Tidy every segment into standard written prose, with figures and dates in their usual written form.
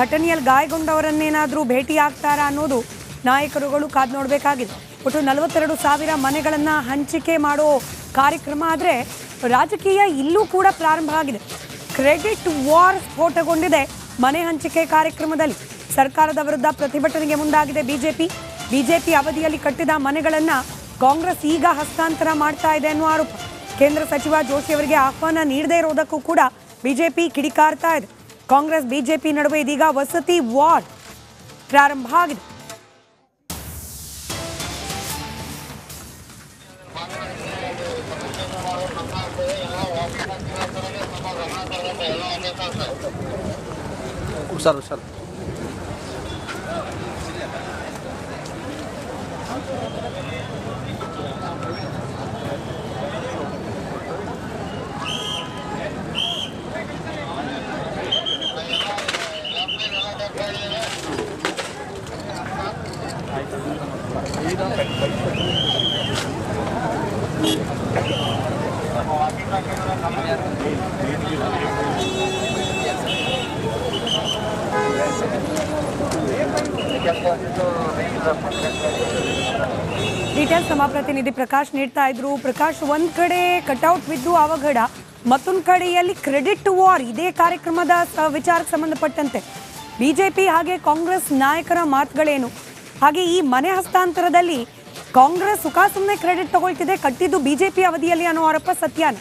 ಘಟನೆಯಲ್ಲಿ ಗಾಯಗೊಂಡವರನ್ನೇನಾದರೂ ಭೇಟಿಯಾಗ್ತಾರಾ ಅನ್ನೋದು ನಾಯಕರುಗಳು ಕಾದು ನೋಡಬೇಕಾಗಿದೆ. ಒಟ್ಟು 42,000 ಮನೆಗಳನ್ನು ಹಂಚಿಕೆ ಮಾಡೋ ಕಾರ್ಯಕ್ರಮ ಆದರೆ ರಾಜಕೀಯ ಇಲ್ಲೂ ಕೂಡ ಪ್ರಾರಂಭ ಆಗಿದೆ. ಕ್ರೆಡಿಟ್ ವಾರ್ ಸ್ಫೋಟಗೊಂಡಿದೆ ಮನೆ ಹಂಚಿಕೆ ಕಾರ್ಯಕ್ರಮದಲ್ಲಿ. ಸರ್ಕಾರದ ವಿರುದ್ಧ ಪ್ರತಿಭಟನೆಗೆ ಮುಂದಾಗಿದೆ ಬಿಜೆಪಿ ಅವಧಿಯಲ್ಲಿ ಕಟ್ಟಿದ ಮನೆಗಳನ್ನು ಕಾಂಗ್ರೆಸ್ ಈಗ ಹಸ್ತಾಂತರ ಮಾಡ್ತಾ ಇದೆ ಅನ್ನೋ ಆರೋಪ. ಕೇಂದ್ರ ಸಚಿವ ಜೋಶಿ ಅವರಿಗೆ ಆಹ್ವಾನ ನೀಡದೇ ಇರೋದಕ್ಕೂ ಕೂಡ ಬಿಜೆಪಿ ಕಿಡಿಕಾರ್ತಾ ಇದೆ. ಕಾಂಗ್ರೆಸ್ ಬಿಜೆಪಿ ನಡುವೆ ಇದೀಗ ವಸತಿ ವಾರ್ ಪ್ರಾರಂಭ ಆಗಿದೆ. ಹುಷಾರು ಡೀಟೇಲ್ಸ್ ನಮ್ಮ ಪ್ರತಿನಿಧಿ ಪ್ರಕಾಶ್ ನೀಡ್ತಾ ಇದ್ರು. ಪ್ರಕಾಶ್, ಒಂದ್ ಕಡೆ ಕಟ್ಔಟ್ ಬಿದ್ದು ಅವಘಡ, ಮತ್ತೊಂದು ಕಡೆಯಲ್ಲಿ ಕ್ರೆಡಿಟ್ ವಾರ್. ಇದೇ ಕಾರ್ಯಕ್ರಮದ ವಿಚಾರಕ್ಕೆ ಸಂಬಂಧಪಟ್ಟಂತೆ ಬಿಜೆಪಿ ಹಾಗೆ ಕಾಂಗ್ರೆಸ್ ನಾಯಕರ ಮಾತುಗಳೇನು? ಹಾಗೆ ಈ ಮನೆ ಹಸ್ತಾಂತರದಲ್ಲಿ ಕಾಂಗ್ರೆಸ್ ಸುಮ್ಮನೆ ಕ್ರೆಡಿಟ್ ತಗೊಳ್ತಿದೆ, ಕಟ್ಟಿದ್ದು ಬಿಜೆಪಿ ಅವಧಿಯಲ್ಲಿ ಅನ್ನೋ ಆರೋಪ ಸತ್ಯನ?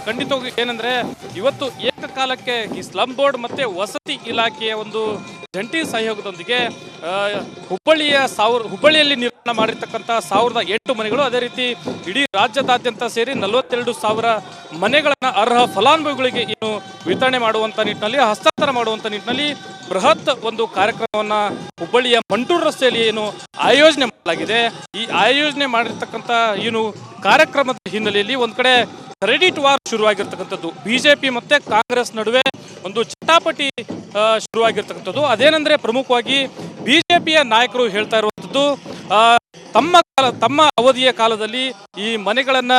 ಖಂಡಿತವಾಗಿ ಏನಂದ್ರೆ ಇವತ್ತು ಏಕಕಾಲಕ್ಕೆ ಈ ಸ್ಲಂ ಬೋರ್ಡ್ ಮತ್ತೆ ವಸತಿ ಇಲಾಖೆಯ ಒಂದು ಜಂಟಿ ಸಹಯೋಗದೊಂದಿಗೆ ಹುಬ್ಬಳ್ಳಿಯಲ್ಲಿ ನಿರ್ಮಾಣ ಮಾಡಿರ್ತಕ್ಕಂಥ 1,008 ಮನೆಗಳು, ಅದೇ ರೀತಿ ಇಡೀ ರಾಜ್ಯದಾದ್ಯಂತ ಸೇರಿ 42,000 ಮನೆಗಳನ್ನ ಅರ್ಹ ಫಲಾನುಭವಿಗಳಿಗೆ ಏನು ವಿತರಣೆ ಮಾಡುವಂತ ನಿಟ್ಟಿನಲ್ಲಿ, ಹಸ್ತಾಂತರ ಮಾಡುವಂತ ನಿಟ್ಟಿನಲ್ಲಿ ಬೃಹತ್ ಒಂದು ಕಾರ್ಯಕ್ರಮವನ್ನ ಹುಬ್ಬಳ್ಳಿಯ ಮಂಟೂರು ರಸ್ತೆಯಲ್ಲಿ ಏನು ಆಯೋಜನೆ ಮಾಡಲಾಗಿದೆ. ಈ ಆಯೋಜನೆ ಮಾಡಿರ್ತಕ್ಕಂಥ ಏನು ಕಾರ್ಯಕ್ರಮದ ಹಿನ್ನೆಲೆಯಲ್ಲಿ ಒಂದ್ ಕಡೆ ಕ್ರೆಡಿಟ್ ವಾರ್ ಶುರುವಾಗಿರ್ತಕ್ಕಂಥದ್ದು, ಬಿಜೆಪಿ ಮತ್ತೆ ಕಾಂಗ್ರೆಸ್ ನಡುವೆ ಒಂದು ಚಟಾಪಟಿ ಶುರುವಾಗಿರ್ತಕ್ಕಂಥದ್ದು. ಅದೇನಂದ್ರೆ ಪ್ರಮುಖವಾಗಿ ಬಿಜೆಪಿಯ ನಾಯಕರು ಹೇಳ್ತಾ ಇರುವಂತದ್ದು, ತಮ್ಮ ಅವಧಿಯ ಕಾಲದಲ್ಲಿ ಈ ಮನೆಗಳನ್ನ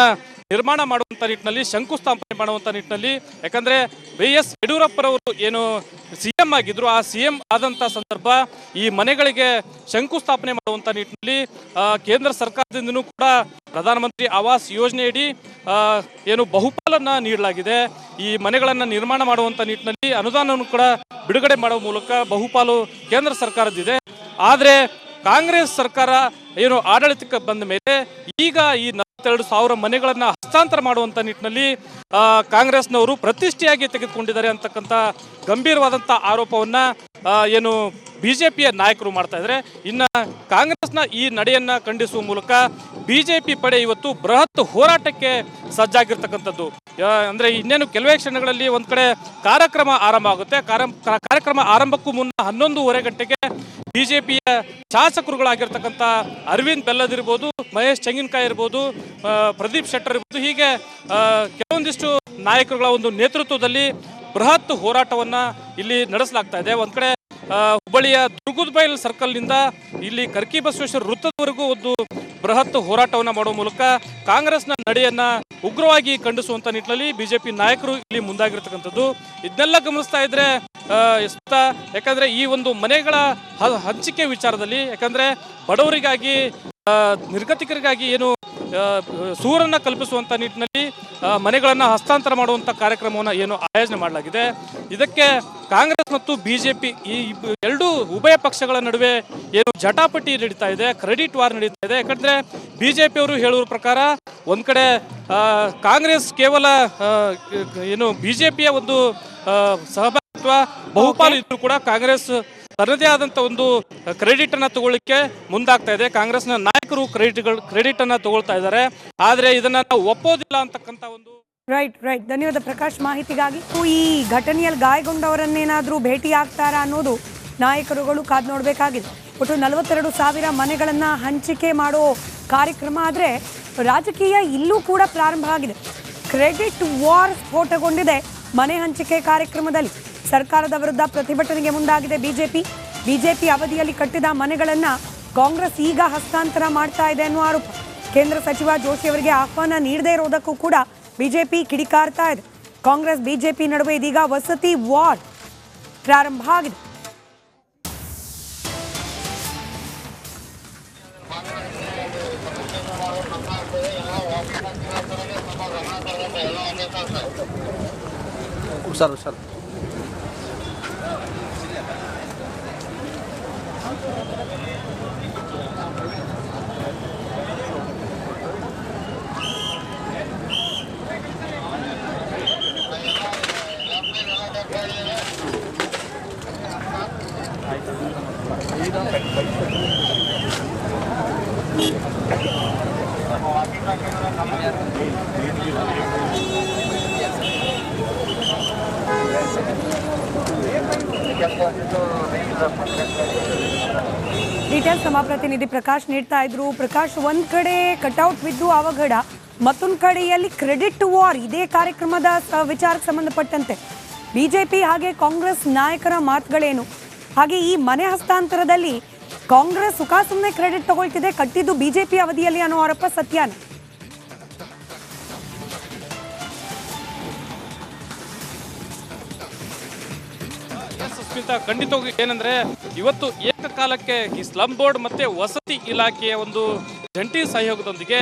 ನಿರ್ಮಾಣ ಮಾಡುವಂತ ನಿಟ್ಟಿನಲ್ಲಿ, ಶಂಕುಸ್ಥಾಪನೆ ಮಾಡುವಂತ ನಿಟ್ಟಿನಲ್ಲಿ, ಯಾಕಂದ್ರೆ BS ಯಡಿಯೂರಪ್ಪರವರು ಏನು CM ಆಗಿದ್ರು, ಆ CM ಆದಂತ ಸಂದರ್ಭ ಈ ಮನೆಗಳಿಗೆ ಶಂಕುಸ್ಥಾಪನೆ ಮಾಡುವಂತ ನಿಟ್ಟಿನಲ್ಲಿ ಕೇಂದ್ರ ಸರ್ಕಾರದಿಂದನೂ ಕೂಡ ಪ್ರಧಾನಮಂತ್ರಿ ಆವಾಸ್ ಯೋಜನೆಯಡಿ ಏನು ಬಹುಪಾಲನ್ನ ನೀಡಲಾಗಿದೆ. ಈ ಮನೆಗಳನ್ನ ನಿರ್ಮಾಣ ಮಾಡುವಂತ ನಿಟ್ಟಿನಲ್ಲಿ ಅನುದಾನವನ್ನು ಕೂಡ ಬಿಡುಗಡೆ ಮಾಡುವ ಮೂಲಕ ಬಹುಪಾಲು ಕೇಂದ್ರ ಸರ್ಕಾರದಿದೆ. ಆದ್ರೆ ಕಾಂಗ್ರೆಸ್ ಸರ್ಕಾರ ಏನು ಆಡಳಿತಕ್ಕೆ ಬಂದ ಮೇಲೆ ಈಗ ಈ 42,000 ಮನೆಗಳನ್ನ ಹಸ್ತಾಂತರ ಮಾಡುವಂತ ನಿಟ್ಟಿನಲ್ಲಿ ಕಾಂಗ್ರೆಸ್ನವರು ಪ್ರತಿಷ್ಠೆಯಾಗಿ ತೆಗೆದುಕೊಂಡಿದ್ದಾರೆ ಅಂತಕ್ಕಂಥ ಗಂಭೀರವಾದಂಥ ಆರೋಪವನ್ನ ಏನು ಬಿಜೆಪಿಯ ನಾಯಕರು ಮಾಡ್ತಾ ಇದ್ದಾರೆ. ಇನ್ನ ಕಾಂಗ್ರೆಸ್ನ ಈ ನಡೆಯನ್ನ ಖಂಡಿಸುವ ಮೂಲಕ ಬಿಜೆಪಿ ಪಡೆ ಇವತ್ತು ಬೃಹತ್ ಹೋರಾಟಕ್ಕೆ ಸಜ್ಜಾಗಿರ್ತಕ್ಕಂಥದ್ದು. ಅಂದ್ರೆ ಇನ್ನೇನು ಕೆಲವೇ ಕ್ಷಣಗಳಲ್ಲಿ ಒಂದ್ ಕಡೆ ಕಾರ್ಯಕ್ರಮ ಆರಂಭ ಆಗುತ್ತೆ. ಕಾರ್ಯಕ್ರಮ ಆರಂಭಕ್ಕೂ ಮುನ್ನ 11:30 ಗಂಟೆಗೆ ಬಿಜೆಪಿಯ ಶಾಸಕರುಗಳಾಗಿರ್ತಕ್ಕಂಥ ಅರವಿಂದ್ ಬೆಲ್ಲದ್ ಇರ್ಬೋದು, ಮಹೇಶ್ ಚೆಂಗಿನಕಾಯಿ ಇರ್ಬೋದು, ಪ್ರದೀಪ್ ಶೆಟ್ಟರ್ ಇರ್ಬೋದು, ಹೀಗೆ ಕೆಲವೊಂದಿಷ್ಟು ನಾಯಕರುಗಳ ಒಂದು ನೇತೃತ್ವದಲ್ಲಿ ಬೃಹತ್ ಹೋರಾಟವನ್ನ ಇಲ್ಲಿ ನಡೆಸಲಾಗ್ತಾ ಇದೆ. ಒಂದ್ ಕಡೆ ಹುಬ್ಬಳ್ಳಿಯ ದುರ್ಗುದ್ಬೈಲ್ ಸರ್ಕಲ್ ನಿಂದ ಇಲ್ಲಿ ಕರ್ಕಿ ಬಸವೇಶ್ವರ ವೃತ್ತದವರೆಗೂ ಒಂದು ಬೃಹತ್ ಹೋರಾಟವನ್ನ ಮಾಡುವ ಮೂಲಕ ಕಾಂಗ್ರೆಸ್ನ ನಡೆಯನ್ನ ಉಗ್ರವಾಗಿ ಖಂಡಿಸುವಂತ ನಿಟ್ಟಿನಲ್ಲಿ ಬಿಜೆಪಿ ನಾಯಕರು ಇಲ್ಲಿ ಮುಂದಾಗಿರ್ತಕ್ಕಂಥದ್ದು. ಇದನ್ನೆಲ್ಲ ಗಮನಿಸ್ತಾ ಇದ್ರೆ ಯಾಕಂದ್ರೆ ಈ ಒಂದು ಮನೆಗಳ ಹಂಚಿಕೆ ವಿಚಾರದಲ್ಲಿ, ಯಾಕಂದ್ರೆ ಬಡವರಿಗಾಗಿ ನಿರ್ಗತಿಕರಿಗಾಗಿ ಏನು ಸೂರನ್ನ ಕಲ್ಪಿಸುವಂತ ನಿಟ್ಟಿನಲ್ಲಿ ಮನೆಗಳನ್ನ ಹಸ್ತಾಂತರ ಮಾಡುವಂತ ಕಾರ್ಯಕ್ರಮವನ್ನು ಏನು ಆಯೋಜನೆ ಮಾಡಲಾಗಿದೆ. ಇದಕ್ಕೆ ಕಾಂಗ್ರೆಸ್ ಮತ್ತು ಬಿಜೆಪಿ ಈ ಎರಡೂ ಉಭಯ ಪಕ್ಷಗಳ ನಡುವೆ ಏನು ಜಟಾಪಟಿ ನಡೀತಾ ಇದೆ, ಕ್ರೆಡಿಟ್ ವಾರ್ ನಡೀತಾ ಇದೆ. ಯಾಕಂದ್ರೆ ಬಿಜೆಪಿ ಅವರು ಹೇಳುವ ಪ್ರಕಾರ ಒಂದ್ ಕಡೆ ಕಾಂಗ್ರೆಸ್ ಕೇವಲ ಏನು ಬಿಜೆಪಿಯ ಒಂದು ಸಹಭಾಗಿತ್ವ ಬಹುಪಾಲು ಇದ್ರೂ ಕೂಡ ಕಾಂಗ್ರೆಸ್ ತನ್ನದೇ ಆದಂತ ಒಂದು ಕ್ರೆಡಿಟ್ ಅನ್ನ ತಗೊಳ್ಳಿಕ್ಕೆ ಮುಂದಾಗ್ತಾ ಇದೆ. ಕಾಂಗ್ರೆಸ್ನ ನಾಯಕರು ಕ್ರೆಡಿಟ್ ಅನ್ನ ತಗೊಳ್ತಾ ಇದ್ದಾರೆ. ಆದ್ರೆ ಇದನ್ನ ನಾವು ಒಪ್ಪೋದಿಲ್ಲ ಅಂತಕ್ಕಂಥ ಒಂದು ರೈಟ್. ಧನ್ಯವಾದ ಪ್ರಕಾಶ್ ಮಾಹಿತಿಗಾಗಿ. ಈ ಘಟನೆಯಲ್ಲಿ ಗಾಯಗೊಂಡವರನ್ನೇನಾದರೂ ಭೇಟಿಯಾಗ್ತಾರಾ ಅನ್ನೋದು ನಾಯಕರುಗಳು ಕಾದು ನೋಡಬೇಕಾಗಿದೆ. ಒಟ್ಟು 42,000 ಮನೆಗಳನ್ನು ಹಂಚಿಕೆ ಮಾಡೋ ಕಾರ್ಯಕ್ರಮ ಆದರೆ ರಾಜಕೀಯ ಇಲ್ಲೂ ಕೂಡ ಪ್ರಾರಂಭ ಆಗಿದೆ. ಕ್ರೆಡಿಟ್ ವಾರ್ ಸ್ಫೋಟಗೊಂಡಿದೆ ಮನೆ ಹಂಚಿಕೆ ಕಾರ್ಯಕ್ರಮದಲ್ಲಿ. ಸರ್ಕಾರದ ವಿರುದ್ಧ ಪ್ರತಿಭಟನೆಗೆ ಮುಂದಾಗಿದೆ ಬಿಜೆಪಿ ಅವಧಿಯಲ್ಲಿ ಕಟ್ಟಿದ ಮನೆಗಳನ್ನು ಕಾಂಗ್ರೆಸ್ ಈಗ ಹಸ್ತಾಂತರ ಮಾಡ್ತಾ ಇದೆ ಅನ್ನೋ ಆರೋಪ. ಕೇಂದ್ರ ಸಚಿವ ಜೋಶಿ ಅವರಿಗೆ ಆಹ್ವಾನ ನೀಡದೇ ಇರೋದಕ್ಕೂ ಕೂಡ ಬಿಜೆಪಿ ಕಿಡಿಕಾರ್ತಾ ಇದೆ. ಕಾಂಗ್ರೆಸ್ ಬಿಜೆಪಿ ನಡುವೆ ಇದೀಗ ವಸತಿ ವಾರ್ ಪ್ರಾರಂಭ ಆಗಿದೆ. ಹುಷಾರು ಡೀಟೇಲ್ಸ್ ನಮ್ಮ ಪ್ರತಿನಿಧಿ ಪ್ರಕಾಶ್ ನೀಡ್ತಾ ಇದ್ರು. ಪ್ರಕಾಶ್, ಒಂದ್ ಕಡೆ ಕಟ್ಔಟ್ ಬಿದ್ದು ಅವಘಡ, ಮತ್ತೊಂದು ಕಡೆಯಲ್ಲಿ ಕ್ರೆಡಿಟ್ ವಾರ್. ಇದೇ ಕಾರ್ಯಕ್ರಮದ ವಿಚಾರಕ್ಕೆ ಸಂಬಂಧಪಟ್ಟಂತೆ ಬಿಜೆಪಿ ಹಾಗೆ ಕಾಂಗ್ರೆಸ್ ನಾಯಕರ ಮಾತುಗಳೇನು? ಹಾಗೆ ಈ ಮನೆ ಹಸ್ತಾಂತರದಲ್ಲಿ ಕಾಂಗ್ರೆಸ್ ಸುಮ್ಮನೆ ಕ್ರೆಡಿಟ್ ತಗೊಳ್ತಿದೆ, ಕಟ್ಟಿದ್ದು ಬಿಜೆಪಿ ಅವಧಿಯಲ್ಲಿ ಅನ್ನೋ ಆರೋಪ ಸತ್ಯನ? ಸುಸ್ಮಿತಾ, ಖಂಡಿತವಾಗಿ ಏನಂದ್ರೆ ಇವತ್ತು ಏಕಕಾಲಕ್ಕೆ ಈ ಸ್ಲಂ ಬೋರ್ಡ್ ಮತ್ತೆ ವಸತಿ ಇಲಾಖೆಯ ಒಂದು ಜಂಟಿ ಸಹಯೋಗದೊಂದಿಗೆ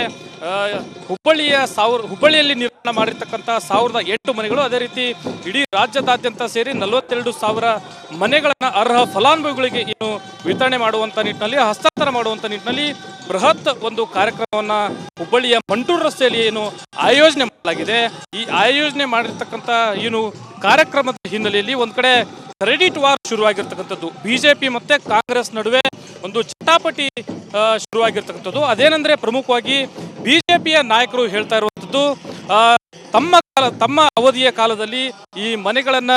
ಹುಬ್ಬಳ್ಳಿಯಲ್ಲಿ ನಿರ್ಮಾಣ ಮಾಡಿರ್ತಕ್ಕಂಥ 1008 ಮನೆಗಳು, ಅದೇ ರೀತಿ ಇಡೀ ರಾಜ್ಯದಾದ್ಯಂತ ಸೇರಿ 42,000 ಮನೆಗಳನ್ನ ಅರ್ಹ ಫಲಾನುಭವಿಗಳಿಗೆ ಏನು ವಿತರಣೆ ಮಾಡುವಂತ ನಿಟ್ಟಿನಲ್ಲಿ, ಹಸ್ತಾಂತರ ಮಾಡುವಂತ ನಿಟ್ಟಿನಲ್ಲಿ ಬೃಹತ್ ಒಂದು ಕಾರ್ಯಕ್ರಮವನ್ನ ಹುಬ್ಬಳ್ಳಿಯ ಮಂಟೂರು ರಸ್ತೆಯಲ್ಲಿ ಏನು ಆಯೋಜನೆ ಮಾಡಲಾಗಿದೆ. ಈ ಆಯೋಜನೆ ಮಾಡಿರ್ತಕ್ಕಂಥ ಏನು ಕಾರ್ಯಕ್ರಮದ ಹಿನ್ನೆಲೆಯಲ್ಲಿ ಒಂದ್ ಕಡೆ ಕ್ರೆಡಿಟ್ ವಾರ್ ಶುರುವಾಗಿರ್ತಕ್ಕಂಥದ್ದು, ಬಿಜೆಪಿ ಮತ್ತೆ ಕಾಂಗ್ರೆಸ್ ನಡುವೆ ಒಂದು ಚಟಾಪಟಿ ಶುರುವಾಗಿರ್ತಕ್ಕಂಥದ್ದು. ಅದೇನಂದ್ರೆ ಪ್ರಮುಖವಾಗಿ ಬಿಜೆಪಿಯ ನಾಯಕರು ಹೇಳ್ತಾ ಇರುವಂತದ್ದು, ತಮ್ಮ ಅವಧಿಯ ಕಾಲದಲ್ಲಿ ಈ ಮನೆಗಳನ್ನ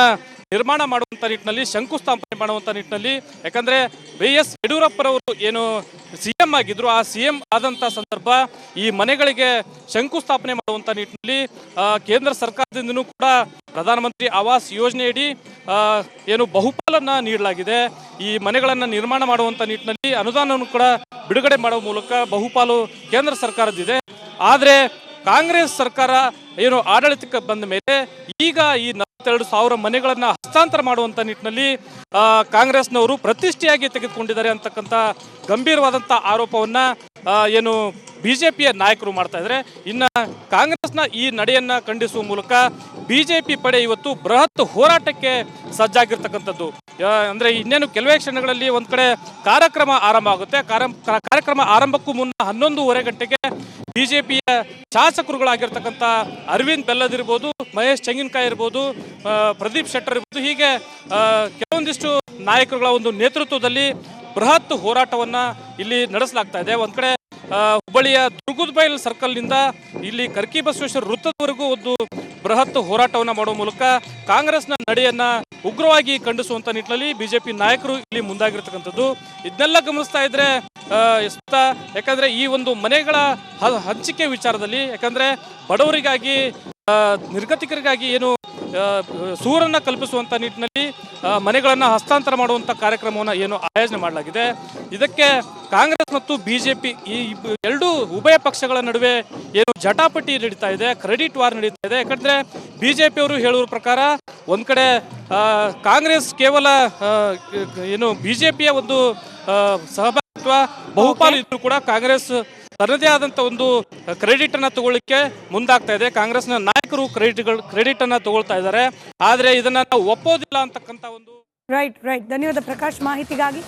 ನಿರ್ಮಾಣ ಮಾಡುವಂತ ನಿಟ್ಟಿನಲ್ಲಿ, ಶಂಕುಸ್ಥಾಪನೆ ಮಾಡುವಂತ ನಿಟ್ಟಿನಲ್ಲಿ, ಯಾಕಂದ್ರೆ BS ಯಡಿಯೂರಪ್ಪರವರು ಏನು CM ಆಗಿದ್ರು, ಆ CM ಆದಂತ ಸಂದರ್ಭ ಈ ಮನೆಗಳಿಗೆ ಶಂಕುಸ್ಥಾಪನೆ ಮಾಡುವಂತ ನಿಟ್ಟಿನಲ್ಲಿ ಕೇಂದ್ರ ಸರ್ಕಾರದಿಂದನೂ ಕೂಡ ಪ್ರಧಾನಮಂತ್ರಿ ಆವಾಸ್ ಯೋಜನೆಯಡಿ ಏನು ಬಹುಪಾಲನ್ನ ನೀಡಲಾಗಿದೆ. ಈ ಮನೆಗಳನ್ನ ನಿರ್ಮಾಣ ಮಾಡುವಂತ ನಿಟ್ಟಿನಲ್ಲಿ ಅನುದಾನವನ್ನು ಕೂಡ ಬಿಡುಗಡೆ ಮಾಡುವ ಮೂಲಕ ಬಹುಪಾಲು ಕೇಂದ್ರ ಸರ್ಕಾರದಿದೆ. ಆದ್ರೆ ಕಾಂಗ್ರೆಸ್ ಸರ್ಕಾರ ಏನು ಆಡಳಿತಕ್ಕೆ ಬಂದ ಮೇಲೆ ಈಗ ಈ 42,000 ಮನೆಗಳನ್ನ ಹಸ್ತಾಂತರ ಮಾಡುವಂತ ನಿಟ್ಟಿನಲ್ಲಿ ಕಾಂಗ್ರೆಸ್ನವರು ಪ್ರತಿಷ್ಠೆಯಾಗಿ ತೆಗೆದುಕೊಂಡಿದ್ದಾರೆ ಅಂತಕ್ಕಂಥ ಗಂಭೀರವಾದಂಥ ಆರೋಪವನ್ನ ಏನು ಬಿಜೆಪಿಯ ನಾಯಕರು ಮಾಡ್ತಾ ಇದ್ದಾರೆ. ಇನ್ನ ಕಾಂಗ್ರೆಸ್ನ ಈ ನಡೆಯನ್ನ ಖಂಡಿಸುವ ಮೂಲಕ ಬಿಜೆಪಿ ಪಡೆ ಇವತ್ತು ಬೃಹತ್ ಹೋರಾಟಕ್ಕೆ ಸಜ್ಜಾಗಿರ್ತಕ್ಕಂಥದ್ದು. ಅಂದ್ರೆ ಇನ್ನೇನು ಕೆಲವೇ ಕ್ಷಣಗಳಲ್ಲಿ ಒಂದ್ ಕಡೆ ಕಾರ್ಯಕ್ರಮ ಆರಂಭ ಆಗುತ್ತೆ. ಕಾರ್ಯಕ್ರಮ ಆರಂಭಕ್ಕೂ ಮುನ್ನ 11:30 ಗಂಟೆಗೆ ಬಿಜೆಪಿಯ ಶಾಸಕರುಗಳಾಗಿರ್ತಕ್ಕಂಥ ಅರವಿಂದ್ ಬೆಲ್ಲದ್ ಇರ್ಬೋದು, ಮಹೇಶ್ ಚೆಂಗಿನಕಾಯಿ ಇರ್ಬೋದು, ಪ್ರದೀಪ್ ಶೆಟ್ಟರ್ ಇರ್ಬೋದು, ಹೀಗೆ ಕೆಲವೊಂದಿಷ್ಟು ನಾಯಕರುಗಳ ಒಂದು ನೇತೃತ್ವದಲ್ಲಿ ಬೃಹತ್ ಹೋರಾಟವನ್ನ ಇಲ್ಲಿ ನಡೆಸಲಾಗ್ತಾ ಇದೆ. ಒಂದ್ ಕಡೆ ಹುಬ್ಬಳ್ಳಿಯ ದುರ್ಗುದ್ಬೈಲ್ ಸರ್ಕಲ್ ನಿಂದ ಇಲ್ಲಿ ಕರ್ಕಿ ಬಸವೇಶ್ವರ ವೃತ್ತದವರೆಗೂ ಒಂದು ಬೃಹತ್ ಹೋರಾಟವನ್ನ ಮಾಡುವ ಮೂಲಕ ಕಾಂಗ್ರೆಸ್ನ ನಡೆಯನ್ನ ಉಗ್ರವಾಗಿ ಖಂಡಿಸುವಂತ ನಿಟ್ಟಿನಲ್ಲಿ ಬಿಜೆಪಿ ನಾಯಕರು ಇಲ್ಲಿ ಮುಂದಾಗಿರ್ತಕ್ಕಂಥದ್ದು. ಇದನ್ನೆಲ್ಲ ಗಮನಿಸ್ತಾ ಇದ್ರೆ ಯಾಕಂದ್ರೆ ಈ ಒಂದು ಮನೆಗಳ ಹಂಚಿಕೆ ವಿಚಾರದಲ್ಲಿ, ಯಾಕಂದ್ರೆ ಬಡವರಿಗಾಗಿ ನಿರ್ಗತಿಕರಿಗಾಗಿ ಏನು ಸೂರನ್ನ ಕಲ್ಪಿಸುವಂತ ನಿಟ್ಟಿನಲ್ಲಿ ಮನೆಗಳನ್ನ ಹಸ್ತಾಂತರ ಮಾಡುವಂತ ಕಾರ್ಯಕ್ರಮವನ್ನು ಏನು ಆಯೋಜನೆ ಮಾಡಲಾಗಿದೆ. ಇದಕ್ಕೆ ಕಾಂಗ್ರೆಸ್ ಮತ್ತು ಬಿಜೆಪಿ ಈ ಎರಡೂ ಉಭಯ ಪಕ್ಷಗಳ ನಡುವೆ ಏನು ಜಟಾಪಟಿ ನಡೀತಾ ಇದೆ, ಕ್ರೆಡಿಟ್ ವಾರ್ ನಡೀತಾ ಇದೆ. ಯಾಕಂದ್ರೆ ಬಿಜೆಪಿ ಅವರು ಹೇಳುವ ಪ್ರಕಾರ ಒಂದ್ ಕಡೆ ಕಾಂಗ್ರೆಸ್ ಕೇವಲ ಏನು ಬಿಜೆಪಿಯ ಒಂದು ಸಹಭಾಗಿತ್ವ ಬಹುಪಾಲು ಇದ್ರೂ ಕೂಡ ಕಾಂಗ್ರೆಸ್ ತನ್ನದೇ ಆದಂತ ಒಂದು ಕ್ರೆಡಿಟ್ ಅನ್ನ ತಗೊಳ್ಳಿಕ್ಕೆ ಮುಂದಾಗ್ತಾ ಇದೆ. ಕಾಂಗ್ರೆಸ್ನ ನಾಯಕರು ಕ್ರೆಡಿಟ್ ಅನ್ನ ತಗೊಳ್ತಾ ಇದ್ದಾರೆ. ಆದ್ರೆ ಇದನ್ನ ನಾವು ಒಪ್ಪೋದಿಲ್ಲ ಅಂತಕ್ಕಂತ ಒಂದು ರೈಟ್. ಧನ್ಯವಾದ ಪ್ರಕಾಶ್ ಮಾಹಿತಿಗಾಗಿ.